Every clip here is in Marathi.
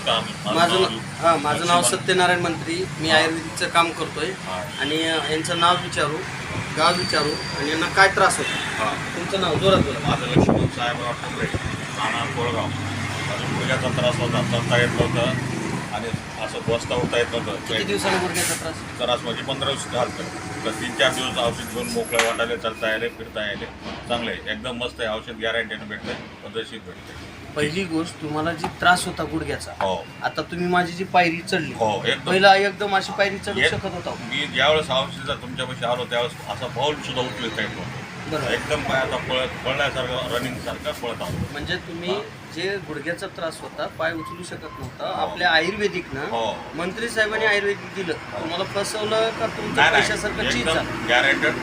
माझं नाव सत्यनारायण मंत्री. मी आयुर्वेदिकचं काम करतोय आणि यांचं नाव विचारू, गाव विचारू आणि यांना काय त्रास होतो. तुमचं नाव जोरात बोला. माझं लक्ष्मण साहेबराव ठोंबरे, राहणार कोळगाव. माझं गुडघ्याचा त्रास होता, चालता येत नव्हतं आणि असं बसता उठता येत नव्हतं. किती दिवसांनी गुडघ्याचा त्रास म्हणजे 15 दिवस झालं तर 3-4 दिवस औषध घेऊन मोकळं वाटायला, चालता यायले, फिरता यायले. चांगलं आहे, एकदम मस्त आहे. औषध गॅरंटीनं भेटतंय, पद्धतशीर भेटतंय. पहिली गोष्ट, तुम्हाला जी त्रास होता गुडघ्याचा, हो, आता तुम्ही माझी जी पायरी चढली, हो, एकदम पहिला एकदम अशी पायरी चढू शकत होता. मी ज्यावेळेस औषधाचा तुमच्यापाशी आलो त्यावेळेस असा पाऊल सुद्धा उचलत काही नव्हतं. बरोबर. एकदम पाय आता पळण्यासारखं, रनिंग सारखं पळत आलो. म्हणजे तुम्ही जे गुडघ्याचा त्रास होता, पाय उचलू शकत नव्हता, आपल्या आयुर्वेदिकनं हो, मंत्री साहेबांनी आयुर्वेदिक दिलं, तुम्हाला फसवलं का तुमच्या नाही पैशासारखं चीज झालं? एकदम गॅरंटेड.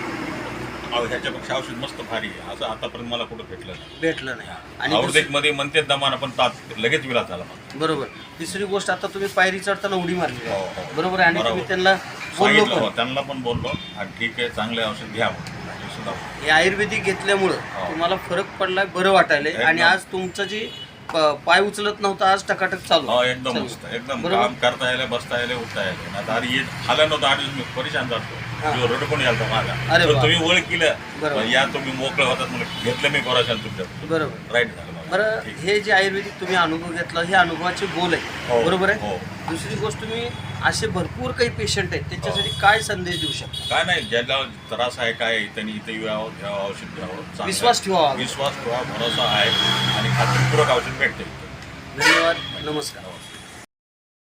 ह्याच्यापेक्षा औषध मस्त भारी आहे, असं आतापर्यंत मला कुठं भेटलं नाही. भेटलं नाही. आणि आयुर्वेदिकमध्ये म्हणते दमानं पण लगेच विलास झाला मला. बरोबर. तिसरी गोष्ट, आता तुम्ही पायरी चढताना उडी मारली हो, आहे. हो. बरोबर आहे. आणि बरोबर. तुम्ही त्यांना बोललो सांगितलं, हो, पण, त्यांना पण बोललो, आणि ठीक आहे, चांगले औषध घ्या म्हणून. हे सुद्धा हे आयुर्वेदिक घेतल्यामुळं हो. तुम्हाला फरक पडलाय, बरं वाटायलंय. एकदम. आणि आज तुमचं जी पाय उचलत नव्हता, आज टकाटक चालू हो, आहे. एकदम चालू. मस्त, एकदम बरोबर. काम करता यायला, बसता यायला, उठता यायला. नाही तर आधी आलं नव्हतं, आधी मी परेशान जातो, हा. रडकून यायला माझा. अरे तर वा. तुम्ही ओळख केलं, बरोबर. या तुम्ही मोकळं होतात म्हणून घेतलं मी परेशान तुमच्या. बरोबर. राईट झालं मला. बरं, ठीक. हे जे आयुर्वेदिक तुम्ही अनुभव घेतला, हे अनुभवाचे बोल आहे. हो, बरोबर आहे. हो. दुसरी गोष्ट, तुम्ही असे भरपूर काही पेशंट आहेत, त्यांच्यासाठी काय संदेश देऊ शकता? काय नाही, ज्याला त्रास आहे काय आहे, त्यांनी इथे यावं, घ्यावं, औषध घ्यावं. चांगलं आहे. विश्वास ठेवा. विश्वास ठेवा, भरोसा आहे आणि खात्रीपूर्वक औषध भेटते. धन्यवाद. नमस्कार.